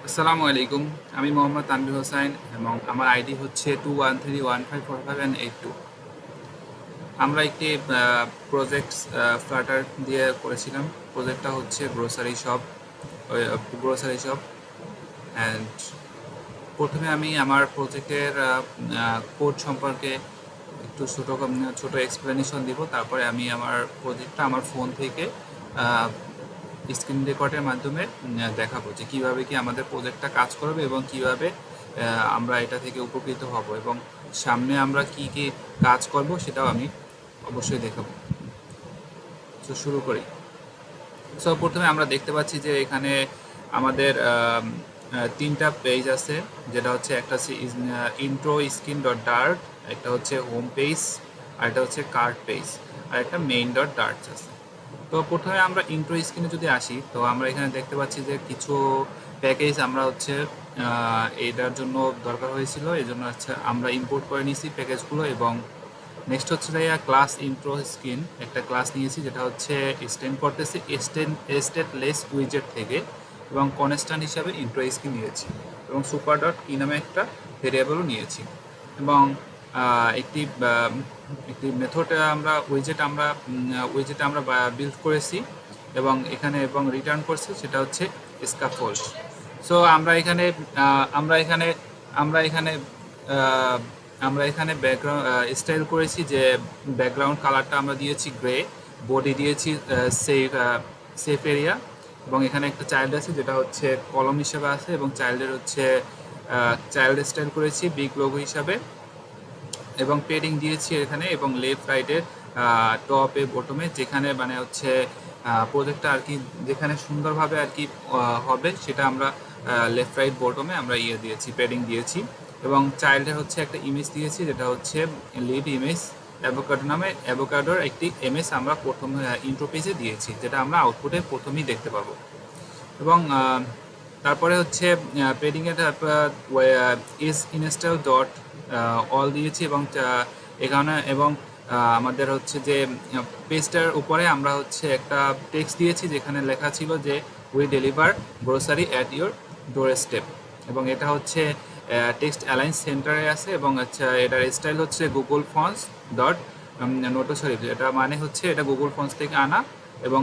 আসসালামু আলাইকুম। আমি মোহাম্মদ তানভীর হোসাইন এবং আমার আইডি হচ্ছে 2131545782। আমরা একটি প্রজেক্ট ফ্লাটার দিয়ে করেছিলাম। প্রজেক্টটা হচ্ছে গ্রোসারি শপ অ্যান্ড প্রথমে আমি আমার প্রজেক্টের কোড সম্পর্কে একটু ছোট এক্সপ্লেনেশন দিব। তারপরে আমি আমার প্রজেক্টটা আমার ফোন থেকে স্ক্রিন রেকর্ডের মাধ্যমে দেখাবো যে কীভাবে কি আমাদের প্রজেক্টটা কাজ করবে এবং কিভাবে আমরা এটা থেকে উপকৃত হব এবং সামনে আমরা কি কি কাজ করব সেটাও আমি অবশ্যই দেখাবো। তো শুরু করি। সো প্রথমে আমরা দেখতে পাচ্ছি যে এখানে আমাদের তিনটা পেজ আছে, যেটা হচ্ছে একটা হচ্ছে ইন্ট্রো স্ক্রিন ডট ডার্ট, একটা হচ্ছে হোম পেজ, আর একটা হচ্ছে কার্ড পেজ, আর একটা মেইন ডট ডার্ট আছে। তো প্রথমে আমরা ইন্ট্রো স্ক্রিনে যদি আসি, তো আমরা এখানে দেখতে পাচ্ছি যে কিছু প্যাকেজ আমরা হচ্ছে এটার জন্য দরকার হয়েছিল, এই জন্য হচ্ছে আমরা ইম্পোর্ট করে নিয়েছি প্যাকেজগুলো। এবং নেক্সট হচ্ছে ক্লাস ইন্ট্রো স্ক্রিন, একটা ক্লাস নিয়েছি যেটা হচ্ছে এক্সটেন্ড করতেছি স্টেটলেস উইজেট থেকে, এবং কনস্ট্যান্ট হিসাবে ইন্ট্রো স্ক্রিন নিয়েছি, এবং সুপার ডট কি নামে একটা ভেরিয়েবলও নিয়েছি। এবং একটি একটি মেথড আমরা উইজেট আমরা বিল্ড করেছি এবং রিটার্ন করছি, সেটা হচ্ছে স্ক্যাফোল্ড। সো আমরা এখানে আমরা এখানে আমরা এখানে আহ, আমরা এখানে ব্যাকগ্রাউন্ড স্টাইল করেছি, যে ব্যাকগ্রাউন্ড কালারটা আমরা দিয়েছি গ্রে, বডি দিয়েছি সেফ এরিয়া, এবং এখানে একটা চাইল্ড আছে যেটা হচ্ছে কলম হিসাবে আছে, এবং চাইল্ডের হচ্ছে চাইল্ড স্টাইল করেছি বিগ লোগো হিসাবে, এবং পেডিং দিয়েছি এখানে, এবং লেফট রাইটের টপে বটমে যেখানে মানে হচ্ছে প্রজেক্টটা আর কি যেখানে সুন্দরভাবে আর কি হবে, সেটা আমরা লেফট রাইট বটমে আমরা দিয়েছি, পেডিং দিয়েছি। এবং চাইল্ডে হচ্ছে একটা ইমেজ দিয়েছি যেটা হচ্ছে লিড ইমেজ, অ্যাভোকাডোর একটি ইমেজ আমরা প্রথম ইন্ট্রো পেজে দিয়েছি, যেটা আমরা আউটপুটে প্রথমেই দেখতে পাবো। এবং তারপরে হচ্ছে পেডিংয়ের ইজ ইনস্টল ডট অল দিয়েছি, এবং এখানে এবং আমাদের হচ্ছে যে পেজটার উপরে আমরা হচ্ছে একটা টেক্সট দিয়েছি যেখানে লেখা ছিল যে we deliver grocery at your door step, এবং এটা হচ্ছে টেক্সট অ্যালাইন সেন্টারে আছে, এবং আচ্ছা এটার স্টাইল হচ্ছে গুগল ফন্টস ডট নোটোসরি, এটা মানে হচ্ছে এটা গুগল ফন্টস থেকে আনা, এবং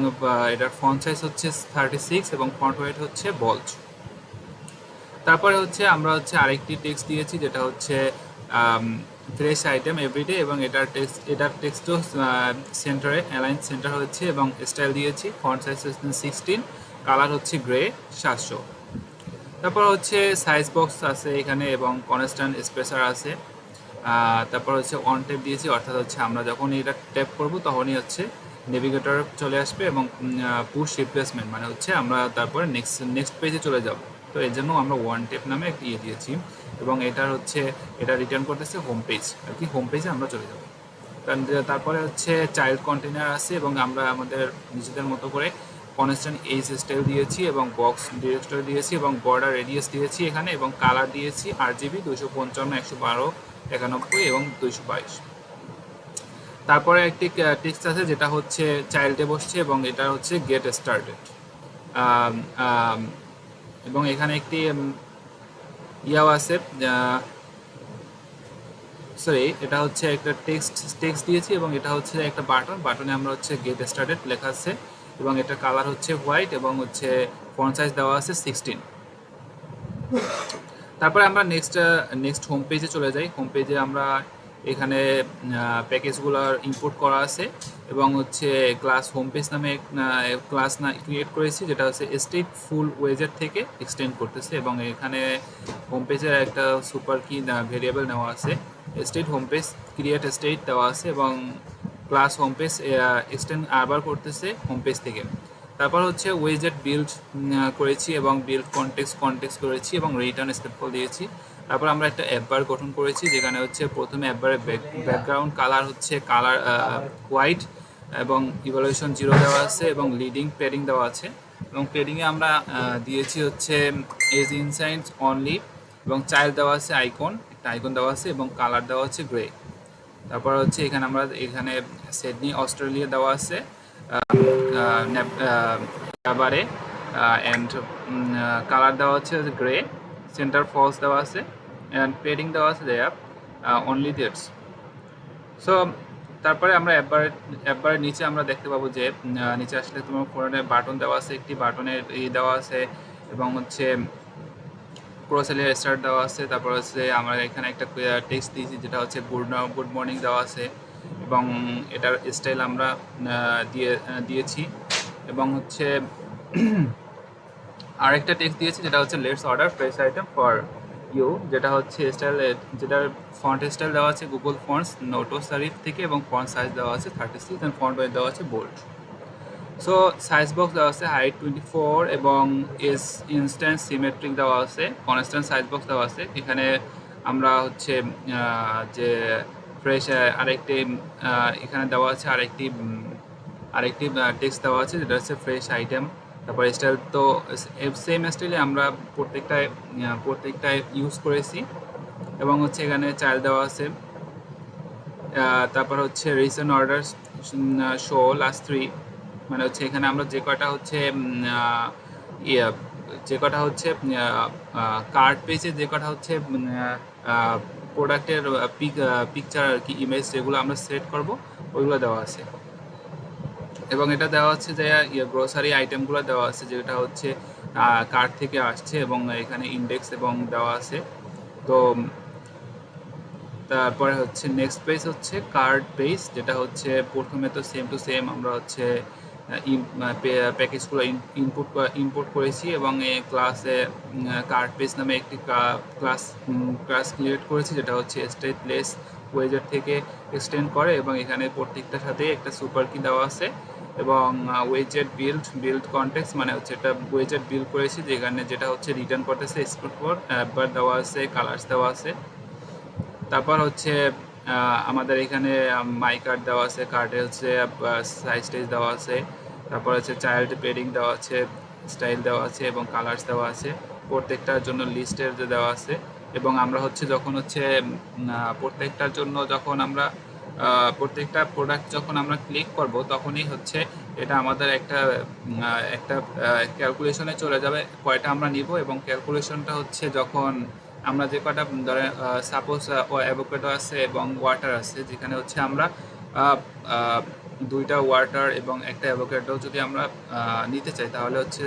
এটার ফন্ট সাইজ হচ্ছে 36 এবং ফন্ট ওয়েট হচ্ছে বল্ড। তারপরে হচ্ছে আমরা হচ্ছে আরেকটি টেক্সট দিয়েছি যেটা হচ্ছে ফ্রেশ আইটেম এভরিডে, এবং এটার টেক্সটও সেন্টারে অ্যালাইন সেন্টার হচ্ছে, এবং স্টাইল দিয়েছি ফন্ট সাইজ 16, কালার হচ্ছে গ্রে 700। তারপর হচ্ছে সাইজ বক্স আছে এখানে, এবং কনস্ট্যান্ট স্পেসার আছে। তারপর হচ্ছে অন ট্যাপ দিয়েছি, অর্থাৎ হচ্ছে আমরা যখন এটা ট্যাপ করব তখনই হচ্ছে নেভিগেটর চলে আসবে, এবং পুশ রিপ্লেসমেন্ট মানে হচ্ছে আমরা তারপরে নেক্সট পেজে চলে যাব। তো এর জন্য আমরা ওয়ান ট্যাপ নামে একটা দিয়েছি, এবং এটা রিটার্ন করতেছে হোম পেজ আর কি, হোম পেজে আমরা চলে যাব। তারপরে হচ্ছে চাইল্ড কন্টেনার আছে, এবং আমরা আমাদের নিজেদের মতো করে কনস্ট্যান্ট এইচ স্টাইল দিয়েছি, এবং বক্স ডিরেক্টর দিয়েছি, এবং বর্ডার রেডিয়াস দিয়েছি এখানে, এবং কালার দিয়েছি RGB 255, 112, 91 এবং 222। তারপরে একটি টেক্সট আছে যেটা হচ্ছে চাইল্ডে বসছে, এবং এটা হচ্ছে গেট স্টার্টেড, এবং এখানে একটি ইয়াও আছে, সরি এটা হচ্ছে একটা টেক্সট দিয়েছি, এবং এটা হচ্ছে একটা বাটনে আমরা হচ্ছে গেট স্টার্টেড লেখা আছে, এবং এটা কালার হচ্ছে হোয়াইট, এবং হচ্ছে ফন্ট সাইজ দেওয়া আছে 16। তারপরে আমরা নেক্সট হোম পেজে চলে যাই। হোম পেজে আমরা এখানে প্যাকেজগুলো ইম্পোর্ট করা আছে, এবং হচ্ছে ক্লাস হোম পেজ নামে ক্লাস ক্রিয়েট করেছি যেটা হচ্ছে স্টেট ফুল ওয়েজের থেকে এক্সটেন্ড করতেছে, এবং এখানে হোম পেজের একটা সুপার কি ভেরিয়েবল নেওয়া আছে, state home page create state দেওয়া আছে, এবং ক্লাস হোম পেজ এক্সটেন্ড আবার করতেছে হোম পেজ থেকে। তারপর হচ্ছে ওয়েজেট বিল্ড করেছি, এবং বিল্ড কনটেক্সট করেছি, এবং রিটার্ন স্টেটফল দিয়েছি। তারপর আমরা একটা অ্যাপবার গঠন করেছি, যেখানে হচ্ছে প্রথমে অ্যাপবারের ব্যাকগ্রাউন্ড কালার হচ্ছে হোয়াইট, এবং ইভ্যালুয়েশন 0 দেওয়া আছে, এবং লিডিং পেডিং দেওয়া আছে, এবং পেডিংয়ে আমরা দিয়েছি হচ্ছে এজ ইনসাইন্স অনলি, এবং চাইল্ড দেওয়া আছে একটা আইকন দেওয়া আছে, এবং কালার দেওয়া হচ্ছে গ্রে। তারপর হচ্ছে এখানে সিডনি অস্ট্রেলিয়া দেওয়া আছে আবারে, অ্যান্ড কালার দেওয়া হচ্ছে গ্রে, সেন্টার ফলস দেওয়া আছে, অ্যান্ড পেডিং দেওয়া আছে দেয়া অনলি দ্যাটস। সো তারপরে আমরা একবারে নিচে আমরা দেখতে পাবো যে নিচে আসলে তোমার ফোনে বাটন দেওয়া আছে, একটি বাটনের দেওয়া আছে, এবং হচ্ছে প্রোসেলের স্টার্ট দেওয়া আছে। তারপর হচ্ছে আমরা এখানে একটা টেক্সট দিয়েছি যেটা হচ্ছে গুড মর্নিং দেওয়া আছে, এবং এটার স্টাইল আমরা দিয়েছি। এবং হচ্ছে আরেকটা টেক্সট দিয়েছি যেটা হচ্ছে let's order fresh item for you, যেটা হচ্ছে স্টাইল, যেটার ফন্ট স্টাইল দেওয়া আছে গুগল ফন্টস নোটো সারিফ থেকে, এবং ফন্ট সাইজ দেওয়া আছে 36 অ্যান্ড ফন্ট ওয়েট দেওয়া আছে বোল্ড। সো সাইজ বক্স দেওয়া আছে হাইট 24 এবং এস ইনস্ট্যান্ট সিমেট্রিক দেওয়া আছে, কনস্ট্যান্ট সাইজ বক্স দেওয়া আছে। এখানে আমরা হচ্ছে যে ফ্রেশ আরেকটি এখানে দেওয়া আছে আরেকটি টেক্সট দেওয়া আছে যেটা হচ্ছে ফ্রেশ আইটেম। তারপর স্টাইল তো সেম স্টাইলে আমরা প্রত্যেকটায় ইউজ করেছি। এবং হচ্ছে এখানে চাইল্ড দেওয়া আছে। তারপর হচ্ছে রিসেন্ট অর্ডার শো লাস্ট 3, মানে হচ্ছে এখানে আমরা যে কটা হচ্ছে কার্ড পেজে যে কটা হচ্ছে প্রোডাক্টের পিকচার আর কি, ইমেজ যেগুলো আমরা সেট করব ওইগুলো দেওয়া আছে। এবং এটা দেওয়া হচ্ছে যে গ্রোসারি আইটেমগুলো দেওয়া আছে যেটা হচ্ছে কার্ড থেকে আসছে, এবং এখানে ইন্ডেক্স এবং দেওয়া আছে। তো তারপরে হচ্ছে নেক্সট পেজ হচ্ছে কার্ড পেজ, যেটা হচ্ছে প্রথমে তো সেম টু সেম আমরা হচ্ছে প্যাকেজগুলো ইনপুট করেছি, এবং এই ক্লাসে কার্ড পেজ নামে একটি ক্লাস ক্রিয়েট করেছি যেটা হচ্ছে স্টেটলেস ওয়েজের থেকে এক্সটেন্ড করে, এবং এখানে প্রত্যেকটার সাথে একটা সুপার কি দেওয়া আছে। এবং ওয়েজেট বিল্ড কনটেক্সট, মানে হচ্ছে এটা ওয়েজেট বিল্ড করেছি যেটা হচ্ছে রিটার্ন করতেছে এক্সপোর্ট পর একবার দেওয়া আছে, কালার্স দেওয়া আছে। তারপর হচ্ছে আমাদের এখানে মাই কার্ড দেওয়া আছে, কার্ডে হচ্ছে সাইজ টাইজ দেওয়া আছে। তারপর হচ্ছে চাইল্ড পেডিং দেওয়া আছে, স্টাইল দেওয়া আছে, এবং কালার্স দেওয়া আছে প্রত্যেকটার জন্য লিস্টের যে দেওয়া আছে। এবং আমরা হচ্ছে যখন হচ্ছে প্রত্যেকটার জন্য যখন আমরা প্রত্যেকটা প্রোডাক্ট যখন আমরা ক্লিক করব তখনই হচ্ছে এটা আমাদের একটা ক্যালকুলেশনে চলে যাবে কয়টা আমরা নিব। এবং ক্যালকুলেশনটা হচ্ছে যখন আমরা যে কটা ধরেন সাপোজ অ্যাভোকাডো আছে এবং ওয়াটার আছে, যেখানে হচ্ছে আমরা 2টা ওয়াটার এবং একটা অ্যাভোকাডো যদি আমরা নিতে চাই, তাহলে হচ্ছে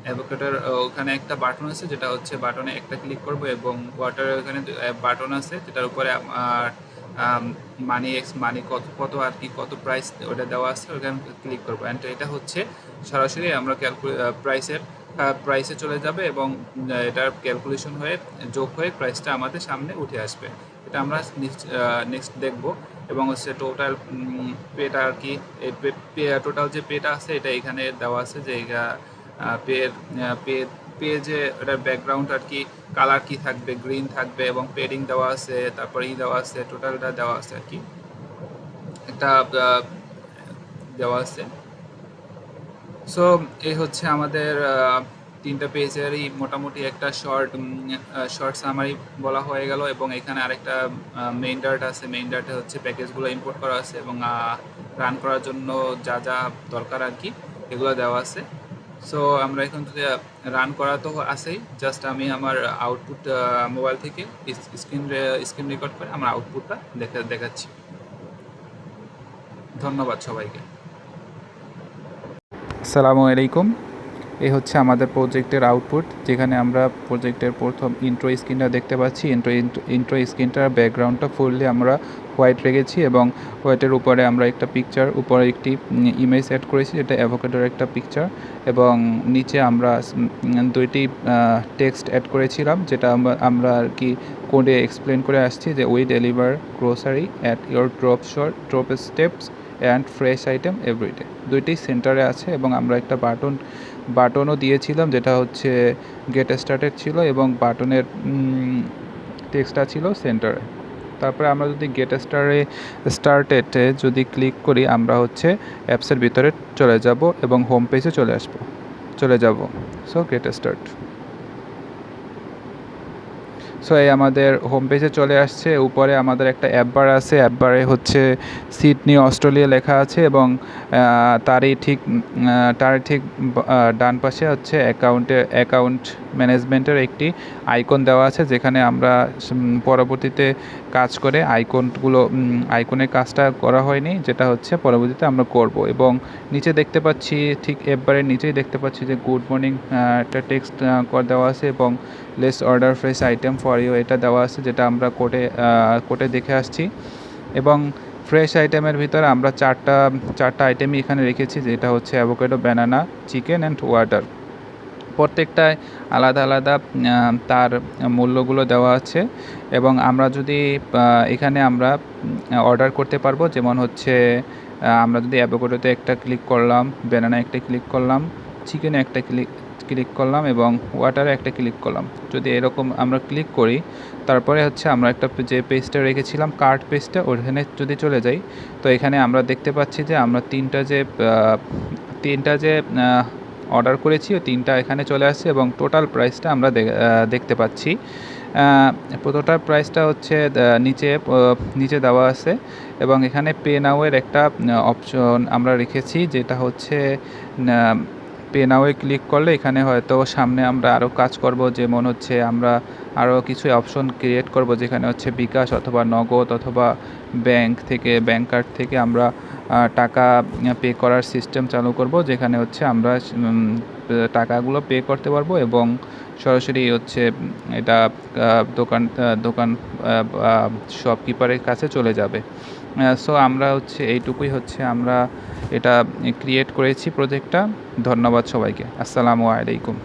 অ্যাভোকাডোর ওখানে একটা বাটন আছে যেটা হচ্ছে বাটনে একটা ক্লিক করব, এবং ওয়াটারের ওখানে বাটন আছে যেটার উপরে মানি কত আর কি কত প্রাইস ওটা দেওয়া আছে, ওখানে ক্লিক করবো। অ্যান্ড এটা হচ্ছে সরাসরি আমরা প্রাইসে চলে যাবে, এবং এটার ক্যালকুলেশন হয়ে যোগ হয়ে প্রাইসটা আমাদের সামনে উঠে আসবে। এটা আমরা নেক্সট দেখব। এবং হচ্ছে টোটাল পেটা আর কি, টোটাল যে পেটা আছে এটা এখানে দেওয়া আছে যে পেজে এটার ব্যাকগ্রাউন্ড আর কি কালার কি থাকবে, গ্রিন থাকবে, এবং পেডিং দেওয়া আছে, তারপর দেওয়া আছে, টোটালটা দেওয়া আছে আর কি, একটা দেওয়া আছে। সো এই হচ্ছে আমাদের 3টা পেজেরই মোটামুটি একটা শর্ট সামারি বলা হয়ে গেল। এবং এখানে আরেকটা মেইন ডাটা আছে, মেইন ডাটা হচ্ছে প্যাকেজগুলো ইম্পোর্ট করা আছে, এবং রান করার জন্য যা যা দরকার আর কি এগুলো দেওয়া আছে। সো আমরা এখন যদি রান করা তো আছেই, জাস্ট আমি আমার আউটপুট মোবাইল থেকে স্ক্রিন রেকর্ড করে আমার আউটপুটটা দেখাচ্ছি। ধন্যবাদ সবাইকে। আসসালামু আলাইকুম। এই হচ্ছে আমাদের প্রজেক্টের আউটপুট, যেখানে আমরা প্রজেক্টের প্রথম ইন্ট্রো স্ক্রিনটা দেখতে পাচ্ছি। ইন্ট্রো স্ক্রিনটার ব্যাকগ্রাউন্ডটা ফুললি আমরা হোয়াইট রেখেছি, এবং হোয়াইটের উপরে আমরা একটা পিকচার, উপরে একটি ইমেজ অ্যাড করেছি যেটা অ্যাভোকাডোর একটা পিকচার, এবং নিচে আমরা 2টি টেক্সট অ্যাড করেছিলাম যেটা আমরা আর কি কোডে এক্সপ্লেন করে আসছি যে we deliver grocery at your drop steps and fresh item everyday. 2টি সেন্টারে আছে, এবং আমরা একটা বাটনও দিয়েছিলাম যেটা হচ্ছে গেট স্টার্টেড ছিল, এবং বাটনের টেক্সটটা ছিল সেন্টারে। তারপরে আমরা যদি গেট স্টার্টেডে যদি ক্লিক করি, আমরা হচ্ছে অ্যাপসের ভিতরে চলে যাব এবং হোম পেজে চলে যাব। So get start. সো এই আমাদের হোম পেজে চলে আসছে। উপরে আমাদের একটা অ্যাপ বার আছে, অ্যাপ বারে হচ্ছে সিডনি অস্ট্রেলিয়া লেখা আছে এবং তার ঠিক ডান পাশে হচ্ছে অ্যাকাউন্ট ম্যানেজমেন্টের একটি আইকন দেওয়া আছে, যেখানে আমরা পরবর্তীতে কাজ করে আইকনের কাজটা করা হয়নি, যেটা হচ্ছে পরবর্তীতে আমরা করব। এবং নিচে দেখতে পাচ্ছি, ঠিক এবারে নিচেই দেখতে পাচ্ছি যে গুড মর্নিং একটা টেক্সট দেওয়া আছে এবং let's order fresh item for you এটা দেওয়া আছে, যেটা আমরা কোর্টে দেখে আসছি। এবং ফ্রেশ আইটেমের ভিতরে আমরা চারটা আইটেমই এখানে রেখেছি, যেটা হচ্ছে avocado, banana, chicken and water. প্রত্যেকটায় আলাদা আলাদা তার মূল্যগুলো দেওয়া আছে এবং আমরা যদি এখানে আমরা অর্ডার করতে পারবো, যেমন হচ্ছে আমরা যদি অ্যাভোকাডোতে একটা ক্লিক করলাম, ব্যানানা একটা ক্লিক করলাম, চিকেনে একটা ক্লিক করলাম এবং ওয়াটারে একটা ক্লিক করলাম। যদি এরকম আমরা ক্লিক করি, তারপরে হচ্ছে আমরা একটা যে পেজটা রেখেছিলাম কার্ট পেজটা, ওখানে যদি চলে যাই, তো এখানে আমরা দেখতে পাচ্ছি যে আমরা তিনটা যে অর্ডার করেছি, ওই তিনটা এখানে চলে আসছে এবং টোটাল প্রাইসটা আমরা দেখতে পাচ্ছি। টোটাল প্রাইসটা হচ্ছে নিচে দেওয়া আছে এবং এখানে পে নাওয়ের একটা অপশন আমরা রেখেছি, যেটা হচ্ছে পে নাওয়ে ক্লিক করলে এখানে হয়তো সামনে আমরা আরও কাজ করব, যেমন হচ্ছে আমরা আরও কিছু অপশন ক্রিয়েট করব, যেখানে হচ্ছে বিকাশ অথবা নগদ অথবা ব্যাংক কার্ড থেকে আমরা টাকা পে করার সিস্টেম চালু করব, যেখানে হচ্ছে আমরা টাকাগুলো পে করতে পারবো এবং সরাসরি হচ্ছে এটা দোকান শপকিপারের কাছে চলে যাবে। সো আমরা হচ্ছে এইটুকুই হচ্ছে আমরা এটা ক্রিয়েট করেছি প্রজেক্টটা। ধন্যবাদ সবাইকে। আসসালামু আলাইকুম।